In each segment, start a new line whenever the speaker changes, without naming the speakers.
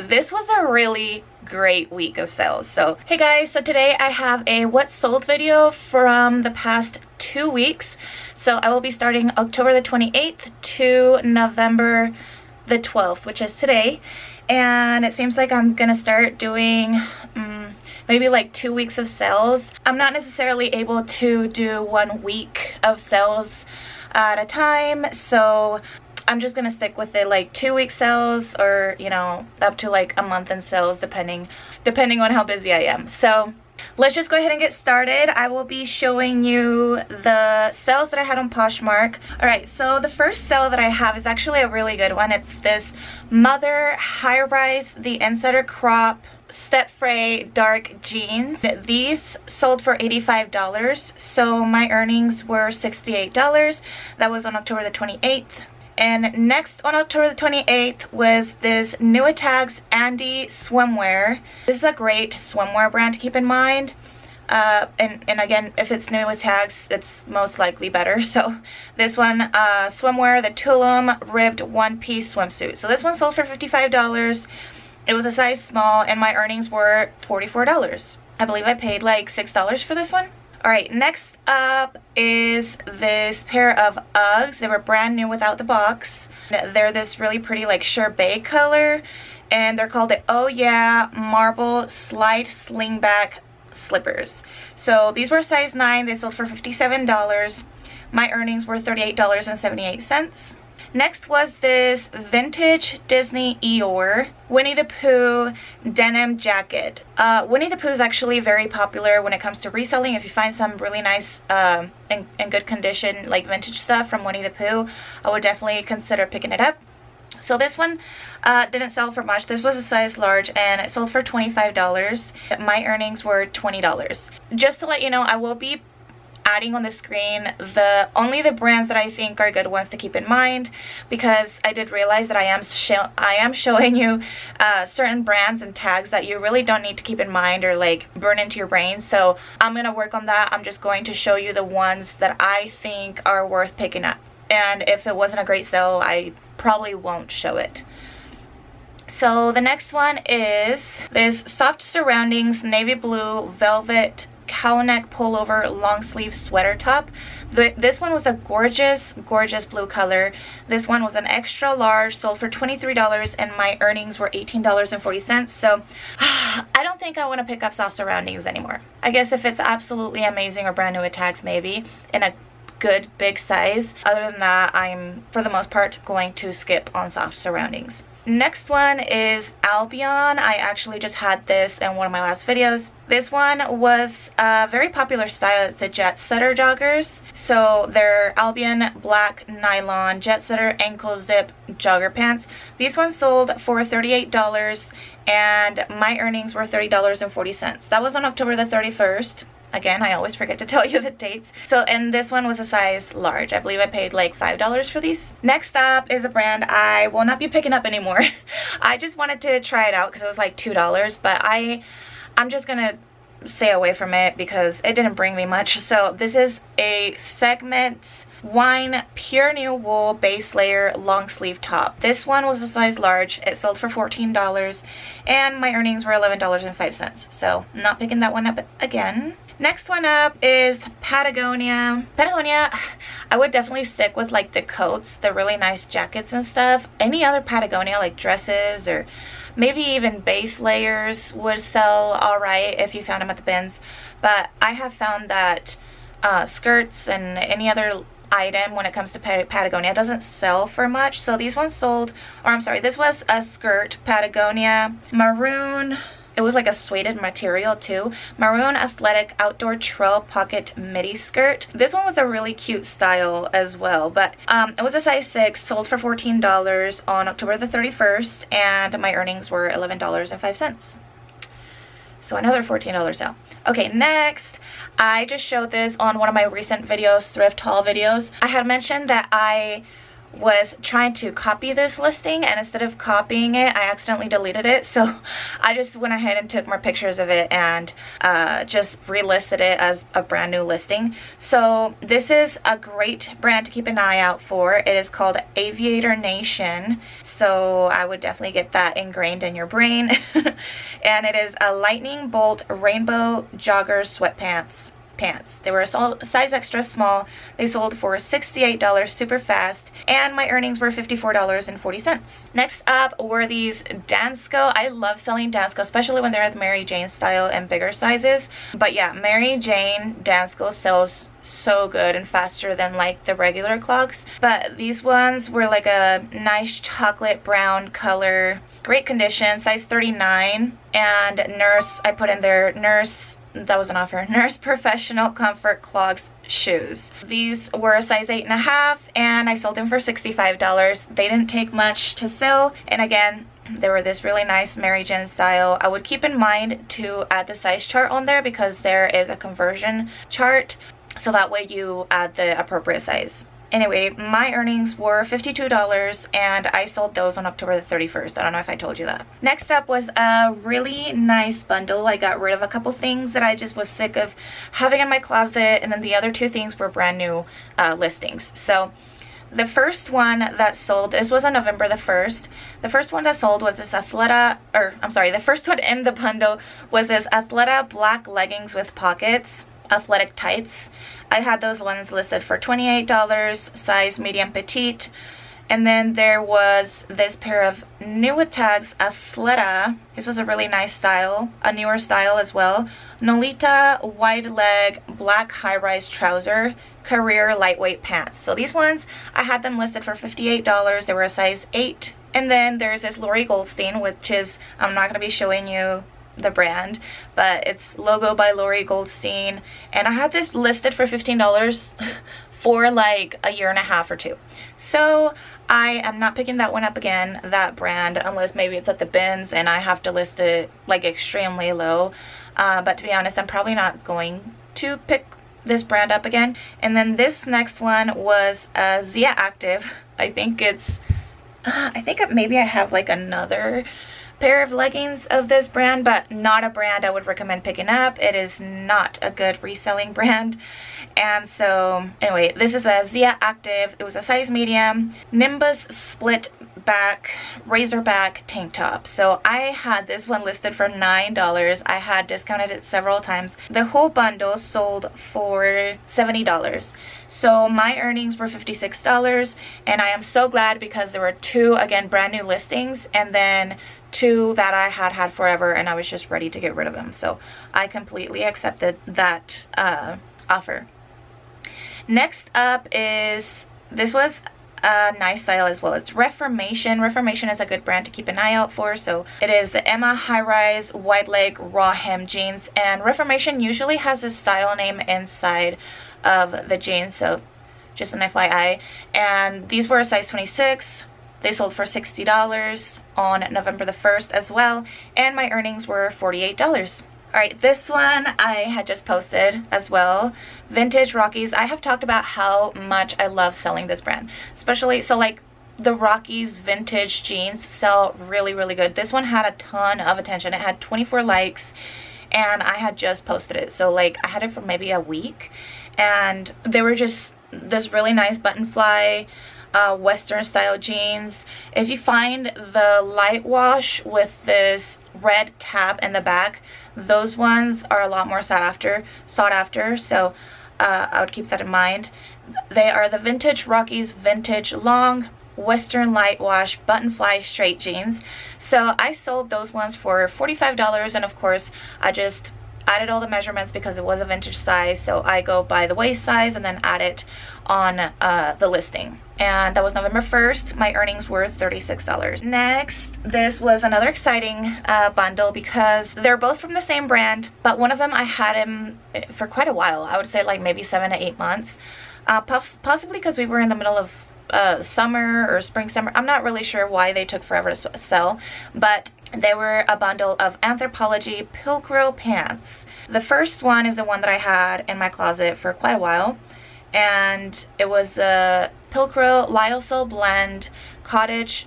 this was a really great week of sales. So hey guys, so today I have a what sold video from the past 2 weeks. So I will be starting October the 28th to November the 12th, which is today. And it seems like I'm gonna start doing maybe like 2 weeks of sales. I'm not necessarily able to do 1 week of sales at a time, so I'm just gonna stick with it, like 2 week sales, or you know, up to like a month in sales, depending on how busy I am. So let's just go ahead and get started. I will be showing you the sales that I had on Poshmark. Alright, so the first sale that I have is actually a really good one. It's this Mother high-rise, the Insider Crop Step Fray dark jeans. These sold for $85, so my earnings were $68. That was on October the 28th. And next on October the 28th was this New Tags Andy swimwear. This is a great swimwear brand to keep in mind. And again, if it's New Tags, it's most likely better. So this one, swimwear, the Tulum ribbed one-piece swimsuit. So this one sold for $55. It was a size small, and my earnings were $44. I believe I paid like $6 for this one. Alright, next up is this pair of Uggs. They were brand new without the box. They're this really pretty like sherbet color, and they're called the Oh Yeah Marble Slide Slingback Slippers. So these were size 9. They sold for $57. My earnings were $38.78. Next was this vintage Disney Eeyore Winnie the Pooh denim jacket. Winnie the Pooh is actually very popular when it comes to reselling. If you find some really nice and good condition like vintage stuff from Winnie the Pooh, I would definitely consider picking it up. So this one didn't sell for much. This was a size large and it sold for $25. My earnings were $20. Just to let you know, I will be adding on the screen only the brands that I think are good ones to keep in mind, because I did realize that I am showing you certain brands and tags that you really don't need to keep in mind or like burn into your brain. So I'm gonna work on that. I'm just going to show you the ones that I think are worth picking up, and if it wasn't a great sale, I probably won't show it. So the next one is this Soft Surroundings navy blue velvet cow neck pullover long sleeve sweater top. This one was a gorgeous blue color. This one was an extra large, sold for $23, and my earnings were $18.40. So I don't think I want to pick up Soft Surroundings anymore. I guess if it's absolutely amazing or brand new at tags, maybe in a good big size. Other than that, I'm for the most part going to skip on Soft Surroundings. Next one is Albion. I actually just had this in one of my last videos. This one was a very popular style. It's a jet setter joggers. So they're Albion black nylon jet setter ankle zip jogger pants. These ones sold for $38 and my earnings were $30.40. That was on October the 31st. Again, I always forget to tell you the dates. So, and this one was a size large. I believe I paid like $5 for these. Next up is a brand I will not be picking up anymore. I just wanted to try it out because it was like $2, but I'm just gonna stay away from it because it didn't bring me much. So this is a Segment Wine Pure New Wool base layer long sleeve top. This one was a size large. It sold for $14 and my earnings were $11.05. So I'm not picking that one up again. Next one up is Patagonia. Patagonia, I would definitely stick with like the coats, the really nice jackets and stuff. Any other Patagonia like dresses or maybe even base layers would sell alright if you found them at the bins. But I have found that skirts and any other item when it comes to Patagonia doesn't sell for much. So these ones sold, or I'm sorry, this was a skirt, Patagonia maroon. It was like a suede material too. Maroon athletic outdoor trail pocket midi skirt. This one was a really cute style as well, but it was a size 6, sold for $14 on October the 31st, and my earnings were $11.05. So another $14 sale. Okay, next, I just showed this on one of my recent videos, thrift haul videos. I had mentioned that I was trying to copy this listing, and instead of copying it, I accidentally deleted it. So I just went ahead and took more pictures of it and just relisted it as a brand new listing. So this is a great brand to keep an eye out for. It is called Aviator Nation, so I would definitely get that ingrained in your brain. And it is a lightning bolt rainbow jogger sweatpants. They were a size extra small. They sold for $68 super fast, and my earnings were $54.40. Next up were these Dansko. I love selling Dansko, especially when they're the Mary Jane style and bigger sizes. But yeah, Mary Jane Dansko sells so good and faster than like the regular clogs. But these ones were like a nice chocolate brown color, great condition, size 39, and Nurse, I put in there Nurse, that was an offer, Nurse Professional Comfort Clogs shoes. These were a size 8.5, and I sold them for $65. They didn't take much to sell, and again, they were this really nice Mary Jane style. I would keep in mind to add the size chart on there because there is a conversion chart, so that way you add the appropriate size. Anyway, my earnings were $52, and I sold those on October the 31st. I don't know if I told you that. Next up was a really nice bundle. I got rid of a couple things that I just was sick of having in my closet, and then the other two things were brand new listings. So the first one that sold, this was on November the 1st. The first one that sold was this the first one in the bundle was this Athleta black leggings with pockets, athletic tights. I had those ones listed for $28, size medium petite. And then there was this pair of Nuitags Athleta. This was a really nice style, a newer style as well. Nolita wide leg black high-rise trouser, career lightweight pants. So these ones, I had them listed for $58. They were a size 8. And then there's this Lori Goldstein, which is, I'm not going to be showing you the brand, but it's logo by Lori Goldstein, and I had this listed for $15 for like a year and a half or two. So I am not picking that one up again, that brand, unless maybe it's at the bins and I have to list it like extremely low. But to be honest, I'm probably not going to pick this brand up again. And then this next one was Zia Active. I think maybe I have like another pair of leggings of this brand, but not a brand I would recommend picking up. It is not a good reselling brand. And so anyway, this is a Zia Active. It was a size medium, Nimbus split back razorback tank top. So I had this one listed for $9. I had discounted it several times. The whole bundle sold for $70. So my earnings were $56, and I am so glad because there were two, again, brand new listings, and then two that I had forever, and I was just ready to get rid of them. So I completely accepted that offer. Next up is, this was a nice style as well. It's Reformation. Reformation is a good brand to keep an eye out for. So it is the Emma high-rise wide leg raw hem jeans, and Reformation usually has a style name inside of the jeans, so just an FYI. And these were a size 26. They sold for $60 on November the 1st as well, and my earnings were $48. Alright, this one I had just posted as well. Vintage Rockies. I have talked about how much I love selling this brand. Especially, so like the Rockies vintage jeans sell really, really good. This one had a ton of attention. It had 24 likes, and I had just posted it. So like I had it for maybe a week, and they were just this really nice button fly Western style jeans. If you find the light wash with this red tab in the back, those ones are a lot more sought after, so I would keep that in mind. They are the Vintage Rockies vintage long Western light wash button fly straight jeans. So I sold those ones for $45, and of course I just added all the measurements because it was a vintage size, so I go by the waist size and then add it on the listing. And that was November 1st. My earnings were $36. Next, this was another exciting bundle because they're both from the same brand, but one of them I had him for quite a while. I would say like maybe 7 to 8 months, possibly because we were in the middle of summer or spring summer. I'm not really sure why they took forever to sell, but they were a bundle of Anthropologie Pilcro pants. The first one is the one that I had in my closet for quite a while, and it was a Pilcrow Lyocell Blend Cottage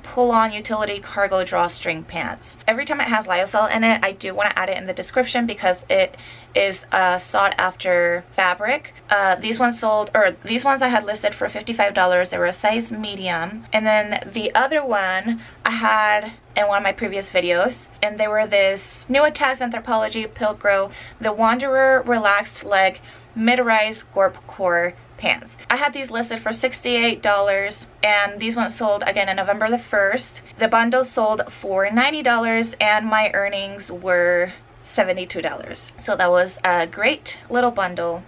pull-on utility cargo drawstring pants. Every time it has lyocell in it, I do want to add it in the description because it is a sought after fabric. These ones I had listed for $55. They were a size medium, and then the other one I had in one of my previous videos, and they were this New Attacks Anthropologie Pilcrow the Wanderer Relaxed Leg Mid-Rise Gorp Core pants. I had these listed for $68, and these ones sold again on November the 1st. The bundle sold for $90, and my earnings were $72. So that was a great little bundle.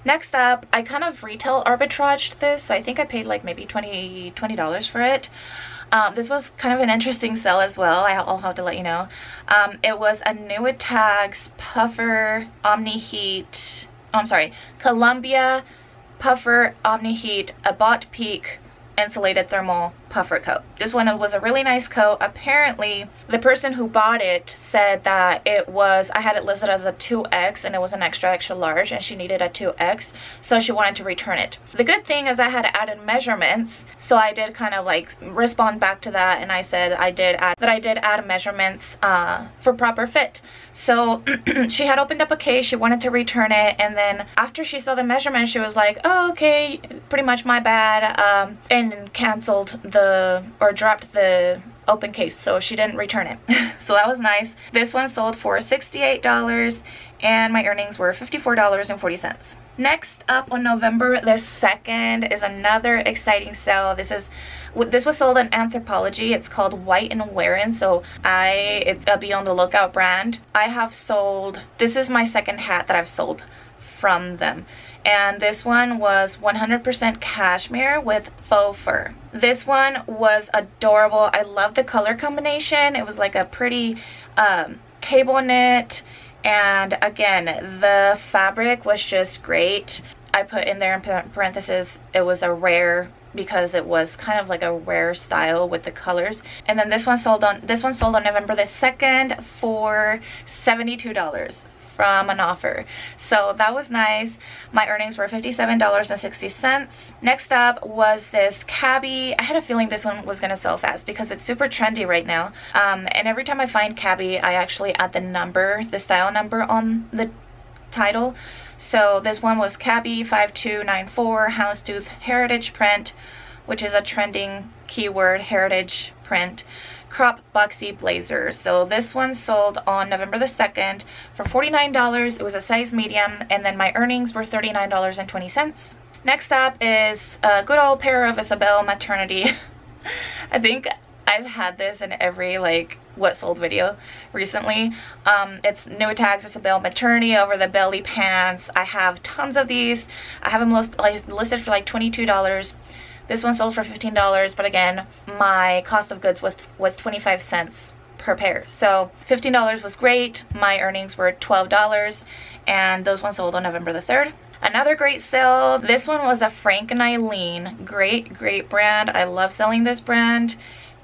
Next up, I kind of retail arbitraged this, so I think I paid like maybe $20 for it. This was kind of an interesting sell as well. I'll have to let you know. It was a New Tags Puffer Omni Heat, Columbia Puffer Omni Heat Abot Peak insulated thermal puffer coat. This one was a really nice coat. Apparently the person who bought it said that I had it listed as a 2X and it was an extra large, and she needed a 2X, so she wanted to return it. The good thing is I had added measurements, so I did kind of like respond back to that, and I said I did add measurements for proper fit. So she had opened up a case, she wanted to return it, and then after she saw the measurement, she was like, oh, okay, pretty much my bad, and canceled dropped the open case, so she didn't return it. So that was nice. This one sold for $68, and my earnings were $54.40. Next up on November the 2nd is another exciting sale. This was sold on Anthropologie. It's called White and Wearin', so it's a Be On The Lookout brand. This is my second hat that I've sold from them, and this one was 100% cashmere with faux fur. This one was adorable. I love the color combination. It was like a pretty cable knit, and again, the fabric was just great. I put in there in parentheses it was a rare, because it was kind of like a rare style with the colors. And then this one sold on November the 2nd for $72 from an offer, so that was nice. My earnings were $57.60. Next up was this cabbie. I had a feeling this one was gonna sell fast because it's super trendy right now, and every time I find cabbie, I actually add the style number on the title. So this one was cabbie 5294 houndstooth heritage print, which is a trending keyword, heritage print, crop boxy blazer. So this one sold on November the 2nd for $49. It was a size medium, and then my earnings were $39.20. Next up is a good old pair of Isabel maternity. I think I've had this in every like what sold video recently. It's New Tags Isabel maternity over the belly pants. I have tons of these. I have them listed for like $22. This one sold for $15, but again, my cost of goods was 25 cents per pair. So $15 was great. My earnings were $12, and those ones sold on November the 3rd. Another great sale. This one was a Frank and Eileen. Great brand. I love selling this brand,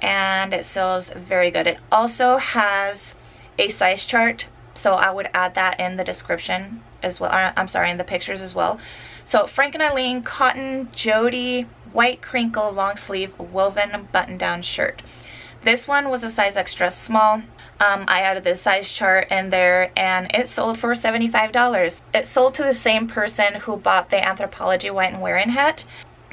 and it sells very good. It also has a size chart, so I would add that in the description as well. I'm sorry, in the pictures as well. So Frank and Eileen cotton Jody white crinkle long sleeve woven button down shirt. This one was a size extra small. I added the size chart in there, and it sold for $75. It sold to the same person who bought the Anthropologie White and Wearin' hat,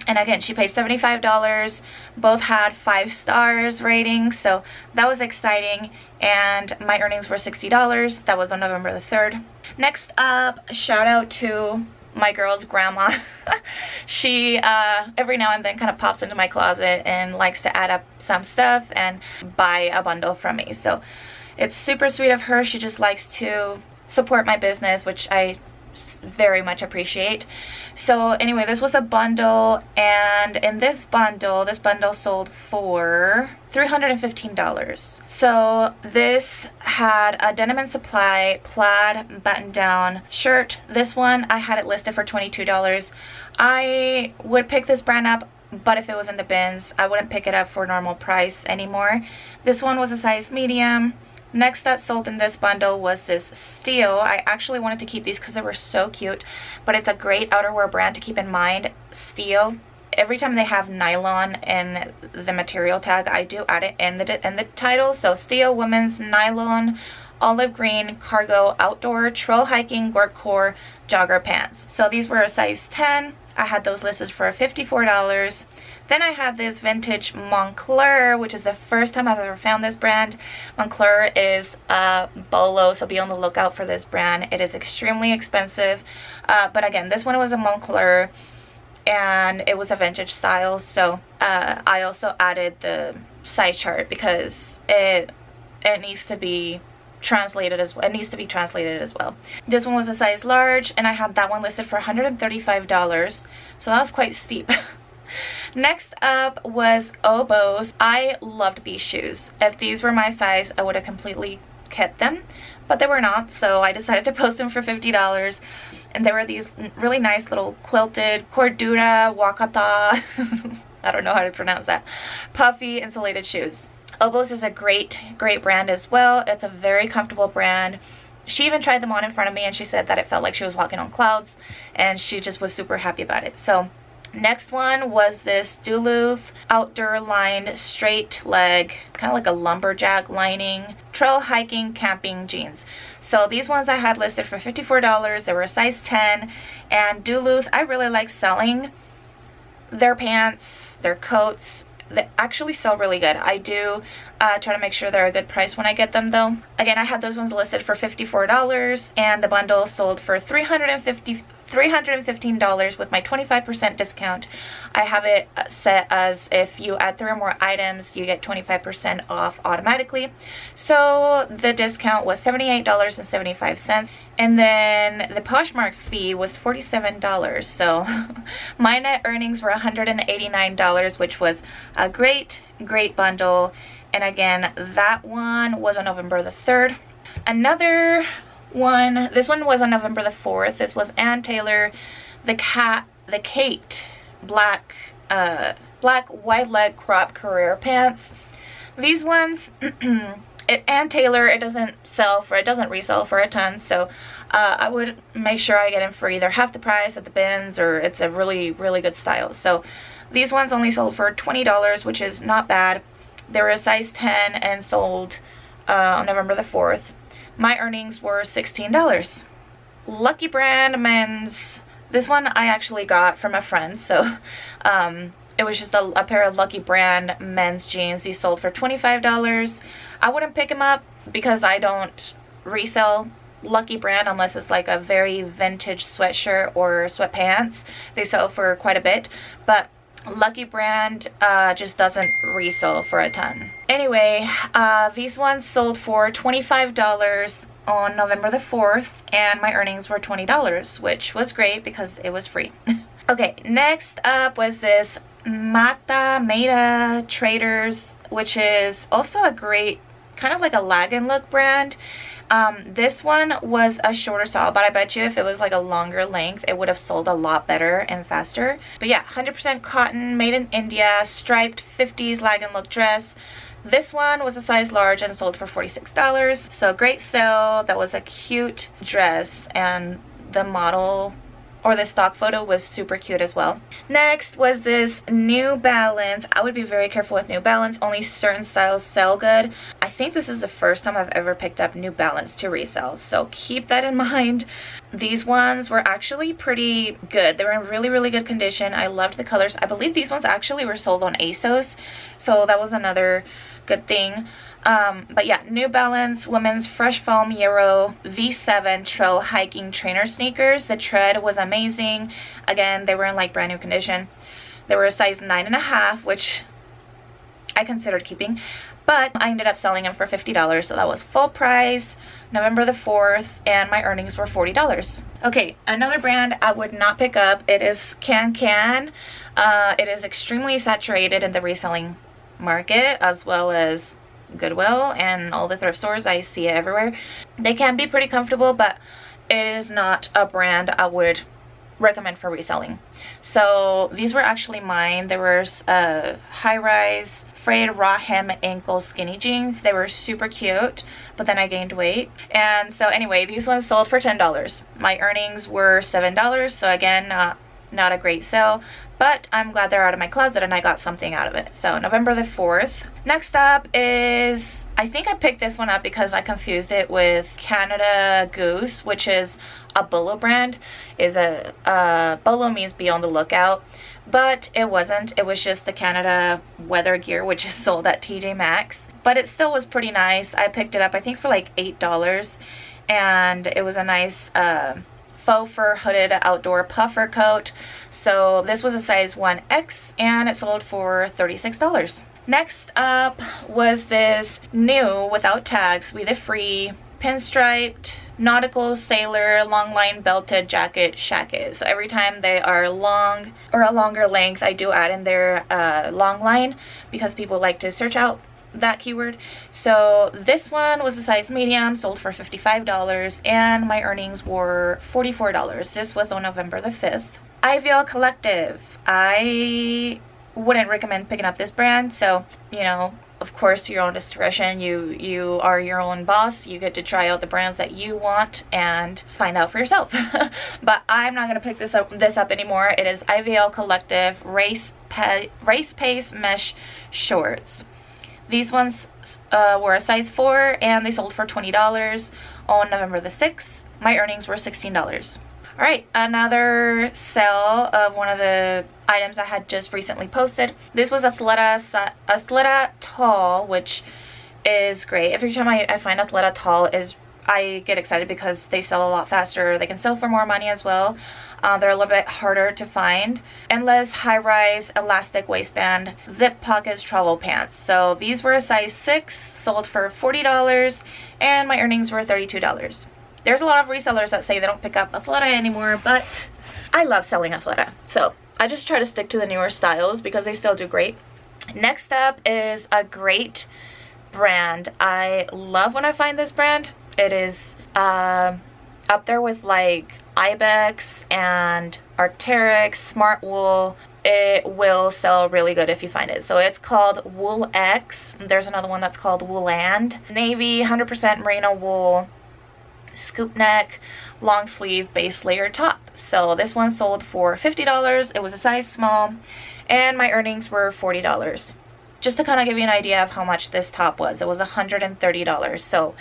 and again, she paid $75. Both had 5 stars rating, so that was exciting, and my earnings were $60. That was on November the 3rd. Next up, shout out to my girl's grandma. She every now and then kind of pops into my closet and likes to add up some stuff and buy a bundle from me, so it's super sweet of her. She just likes to support my business, which I very much appreciate. So anyway, this was a bundle, and in this bundle sold for $315. So this had a Denim and Supply plaid button down shirt. This one I had it listed for $22. I would pick this brand up, but if it was in the bins, I wouldn't pick it up for normal price anymore. This one was a size medium. Next that sold in this bundle was this Steel. I actually wanted to keep these because they were so cute, but it's a great outerwear brand to keep in mind. Steel. every time they have nylon in the material tag, I do add it in the title. So steel women's nylon olive green cargo outdoor trail hiking core jogger pants. So these were a size 10. I had those listed for $54. Then I have this vintage Moncler, which is the first time I've ever found this brand. Moncler is a bolo, so be on the lookout for this brand. It is extremely expensive, but again, this one was a Moncler and it was a vintage style. So I also added the size chart because it needs to be translated as well. It needs to be translated as well. This one was a size large, and I had that one listed for $135, so that was quite steep. Next up was Oboz. I loved these shoes. If these were my size, I would have completely kept them, but they were not, so I decided to post them for $50. And they were these really nice little quilted cordura wakata I don't know how to pronounce that, puffy insulated shoes. Oboz is a great brand as well. It's a very comfortable brand. She even tried them on in front of me and she said that it felt like she was walking on clouds, and she just was super happy about it. So next one was this Duluth outdoor lined straight leg, kind of like a lumberjack lining, trail hiking camping jeans. So these ones I had listed for $54. They were a size 10, and Duluth, I really like selling their pants, their coats. They actually sell really good. I do try to make sure they're a good price when I get them though. Again, I had those ones listed for $54, and the bundle sold for $315 with my 25% discount. I have it set as if you add 3 or more items, you get 25% off automatically. So the discount was $78.75. And then the Poshmark fee was $47. So my net earnings were $189, which was a great bundle. And again, that one was on November the 3rd. Another one, this one was on November the 4th. This was Ann Taylor, the Kate black wide leg crop career pants. These ones Ann Taylor, it doesn't resell for a ton, so I would make sure I get them for either half the price at the bins, or it's a really good style. So these ones only sold for $20, which is not bad. They were a size 10 and sold on November the 4th. My earnings were $16. Lucky Brand men's. This one I actually got from a friend, so it was just a pair of Lucky Brand men's jeans. These sold for $25. I wouldn't pick them up because I don't resell Lucky Brand unless it's like a very vintage sweatshirt or sweatpants. They sell for quite a bit, but Lucky Brand just doesn't resell for a ton. Anyway, these ones sold for $25 on November the 4th, and my earnings were $20, which was great because it was free. Okay, next up was this Meta Traders, which is also a great kind of like a lag and look brand. This one was a shorter style, but I bet you if it was like a longer length, it would have sold a lot better and faster. But yeah, 100% cotton, made in India, striped 50s lag and look dress. This one was a size large and sold for $46. So great sale. That was a cute dress, and the model or the stock photo was super cute as well. Next was this New Balance. I would be very careful with New Balance. Only certain styles sell good. I think this is the first time I've ever picked up New Balance to resell, so keep that in mind. These ones were actually pretty good. They were in really good condition. I loved the colors. I believe these ones actually were sold on ASOS, so that was another good thing. But yeah, New Balance women's fresh foam Euro V7 trail hiking trainer sneakers. The tread was amazing. Again, they were in like brand new condition. They were a size 9.5, which I considered keeping, but I ended up selling them for $50, so that was full price, November the 4th, and my earnings were $40. Okay, another brand I would not pick up. It is Can. It is extremely saturated in the reselling market, as well as Goodwill and all the thrift stores. I see it everywhere. They can be pretty comfortable, but it is not a brand I would recommend for reselling. So these were actually mine. There was high-rise frayed raw hem ankle skinny jeans. They were super cute, but then I gained weight. And so anyway, these ones sold for $10. My earnings were $7, so again, not a great sale, but I'm glad they're out of my closet and I got something out of it. So November the 4th. Next up is, I think I picked this one up because I confused it with Canada Goose, which is a Bolo brand. Bolo means be on the lookout, but it wasn't. It was just the Canada weather gear, which is sold at TJ Maxx, but it still was pretty nice. I picked it up, I think, for like $8, and it was a nice faux fur hooded outdoor puffer coat. So this was a size 1X and it sold for $36. Next up was this new without tags with a free pinstriped nautical sailor long line belted jacket shacket. So every time they are long or a longer length, I do add in their long line because people like to search out that keyword. So this one was a size medium, sold for $55, and my earnings were $44. This was on November the 5th. IVL Collective. I wouldn't recommend picking up this brand, so you know, of course, to your own discretion. You are your own boss. You get to try out the brands that you want and find out for yourself. But I'm not gonna pick this up anymore. It is IVL Collective Race Pace Mesh Shorts. These ones were a size 4 and they sold for $20 on November the 6th. My earnings were $16. Alright, another sale of one of the items I had just recently posted. This was Athleta Tall, which is great. Every time I find Athleta Tall, I get excited because they sell a lot faster. They can sell for more money as well. They're a little bit harder to find. Endless high-rise elastic waistband zip pockets travel pants. So these were a size 6, sold for $40, and my earnings were $32. There's a lot of resellers that say they don't pick up Athleta anymore, but I love selling Athleta. So I just try to stick to the newer styles because they still do great. Next up is a great brand. I love when I find this brand. It is up there with like Ibex and Arc'teryx, Smart Wool. It will sell really good if you find it. So it's called Wool X. There's another one that's called Wooland. Navy, 100% merino wool, scoop neck, long sleeve base layer top. So this one sold for $50. It was a size small and my earnings were $40. Just to kind of give you an idea of how much this top was, it was $130. So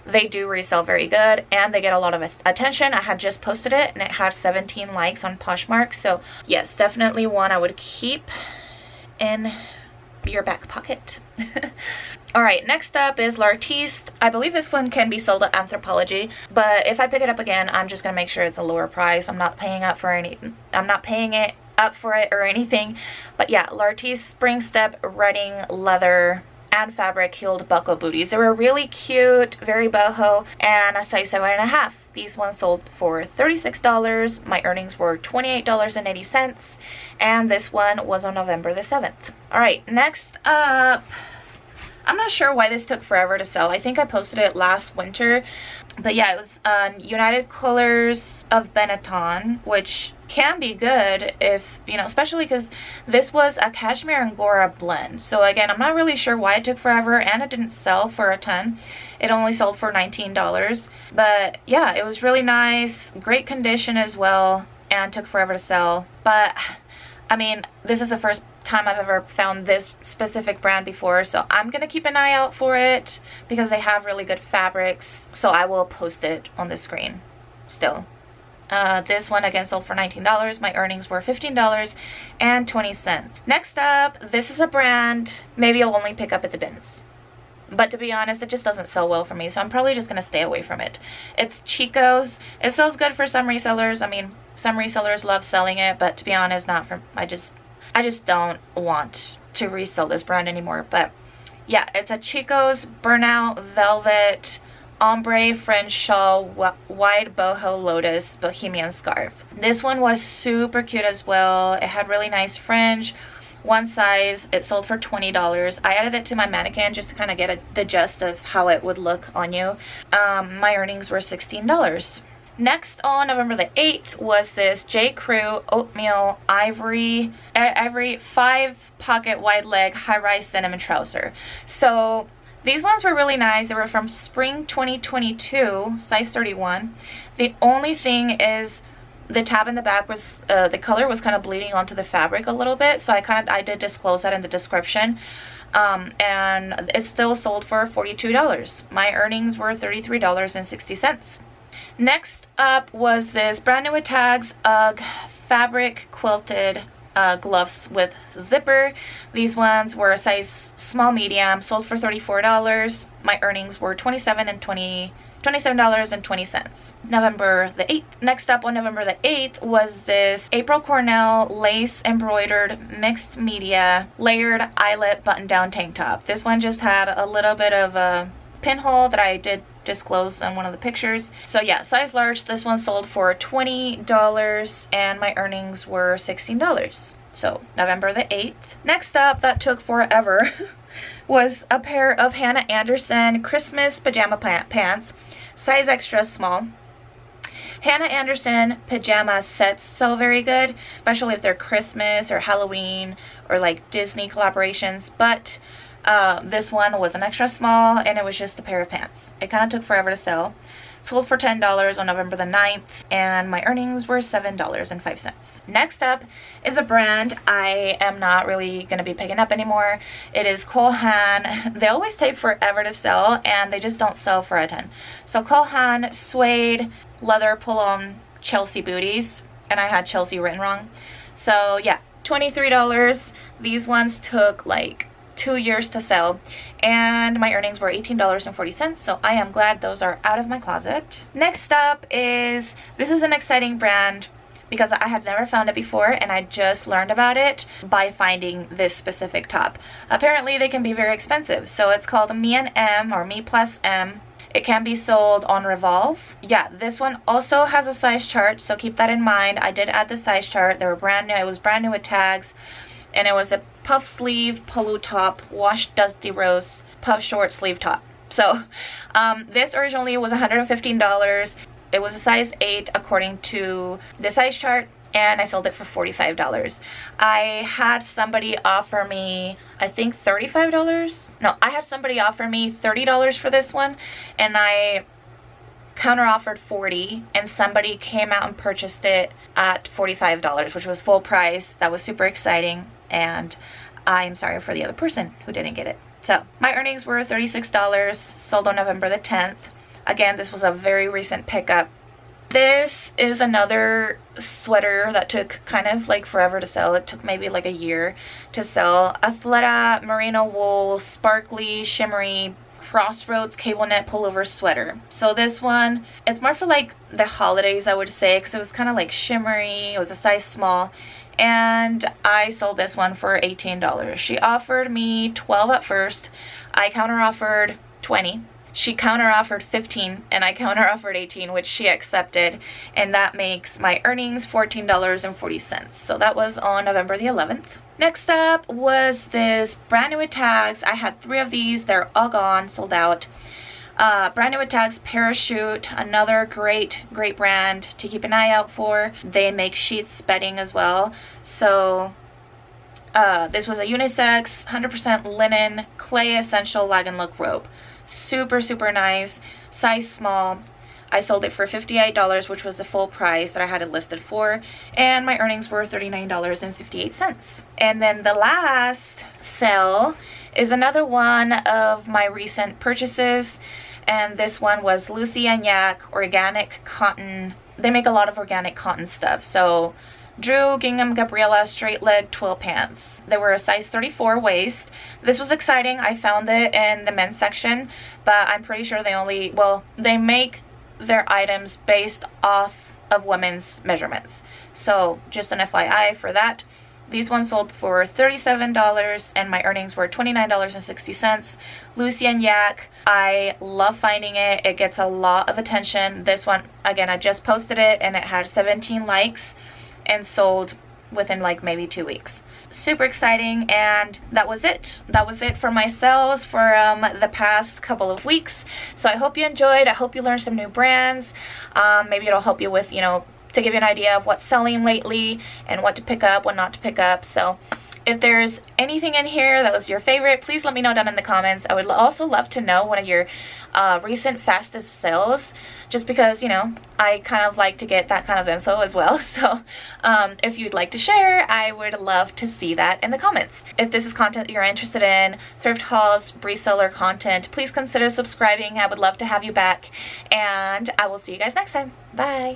they do resell very good and they get a lot of attention. I had just posted it and it had 17 likes on Poshmark. So yes, definitely one I would keep in your back pocket. Alright, next up is L'Artiste. I believe this one can be sold at Anthropologie, but if I pick it up again, I'm just gonna make sure it's a lower price. I'm not paying it up for it or anything. But yeah, L'Artiste Spring Step Reading leather and fabric heeled buckle booties. They were really cute, very boho, and a size 7.5. These ones sold for $36. My earnings were $28.80, and this one was on November the 7th. Alright, next up, I'm not sure why this took forever to sell. I think I posted it last winter, but yeah, it was United Colors of Benetton, which can be good if, you know, especially because this was a cashmere angora blend. So again, I'm not really sure why it took forever, and it didn't sell for a ton. It only sold for $19, but yeah, it was really nice, great condition as well, and took forever to sell. But I mean, this is the first time I've ever found this specific brand before, so I'm gonna keep an eye out for it because they have really good fabrics. So I will post it on the screen still. This one again sold for $19. My earnings were $15.20. Next up, this is a brand maybe I'll only pick up at the bins, but to be honest, it just doesn't sell well for me, so I'm probably just gonna stay away from it. It's Chico's. It sells good for some resellers. I mean, some resellers love selling it, but to be honest, not for I just don't want to resell this brand anymore. But yeah, it's a Chico's burnout velvet ombre French shawl wide boho lotus bohemian scarf. This one was super cute as well. It had really nice fringe, one size. It sold for $20. I added it to my mannequin just to kind of get the gist of how it would look on you. My earnings were $16. Next, on November the 8th, was this J. Crew oatmeal ivory 5-pocket wide leg high-rise cinnamon trouser. So these ones were really nice. They were from spring 2022, size 31. The only thing is the tab in the back was, the color was kind of bleeding onto the fabric a little bit, so I did disclose that in the description. And it still sold for $42. My earnings were $33.60. Next up was this brand new with tags UGG fabric quilted gloves with zipper. These ones were a size small medium, sold for $34. My earnings were $27.20. November the 8th. Next up on November the 8th was this April Cornell lace embroidered mixed media layered eyelet button down tank top. This one just had a little bit of a pinhole that I did disclose on one of the pictures. So yeah, size large. This one sold for $20 and my earnings were $16. So November the 8th. Next up, that took forever, was a pair of Hannah Anderson Christmas pajama pants, size extra small. Hannah Anderson pajama sets sell very good, especially if they're Christmas or Halloween or like Disney collaborations, but this one was an extra small and it was just a pair of pants. It kind of took forever to sell. Sold for $10 on November the 9th and my earnings were $7.05. Next up is a brand I am not really going to be picking up anymore. It is Cole Haan. They always take forever to sell and they just don't sell for a ton. So Cole Haan suede leather pull-on Chelsea booties, and I had Chelsea written wrong. So yeah, $23. These ones took like 2 years to sell and my earnings were $18.40, so I am glad those are out of my closet. Next up is, this is an exciting brand because I had never found it before and I just learned about it by finding this specific top. Apparently they can be very expensive, so it's called Me and M, or Me Plus M. It can be sold on Revolve. Yeah, this one also has a size chart, so keep that in mind. I did add the size chart. They were brand new. It was brand new with tags. And it was a puff sleeve polo top, washed dusty rose puff short sleeve top. So this originally was $115. It was a size 8 according to the size chart, and I sold it for $45. I had somebody offer me, I think $35. No, I had somebody offer me $30 for this one, and I counter offered $40, and somebody came out and purchased it at $45, which was full price. That was super exciting, and I'm sorry for the other person who didn't get it. So my earnings were $36, sold on November the 10th. Again, this was a very recent pickup. This is another sweater that took kind of like forever to sell. It took maybe like a year to sell. Athleta merino wool sparkly shimmery Crossroads cable knit pullover sweater. So this one, it's more for like the holidays, I would say, because it was kind of like shimmery. It was a size small, and I sold this one for $18. She offered me 12 at first. I counter offered 20. She counter offered 15 and I counter offered 18, which she accepted, and that makes my earnings $14.40. So that was on November the 11th. Next up was this brand new with tags. I had 3 of these. They're all gone, sold out. Brand new with tags Parachute, another great brand to keep an eye out for. They make sheets bedding as well. So this was a unisex 100% linen clay essential lag and look robe. Super nice, size small. I sold it for $58, which was the full price that I had it listed for, and my earnings were $39.58. And then the last sale is another one of my recent purchases, and this one was Lucy and Yak organic cotton. They make a lot of organic cotton stuff. So Drew Gingham Gabriella straight leg twill pants. They were a size 34 waist. This was exciting. I found it in the men's section, but I'm pretty sure they make their items based off of women's measurements. So just an FYI for that. These ones sold for $37 and my earnings were $29.60. Lucy and Yak, I love finding it. It gets a lot of attention. This one, again, I just posted it and it had 17 likes and sold within like maybe 2 weeks. Super exciting, and that was it. That was it for my sales for the past couple of weeks. So I hope you enjoyed. I hope you learned some new brands. Maybe it'll help you with, to give you an idea of what's selling lately and what to pick up, what not to pick up. So if there's anything in here that was your favorite, please let me know down in the comments. I would also love to know one of your recent fastest sales. just because, you know, I kind of like to get that kind of info as well. So if you'd like to share, I would love to see that in the comments. If this is content you're interested in, thrift hauls, reseller content, please consider subscribing. I would love to have you back, and I will see you guys next time. Bye.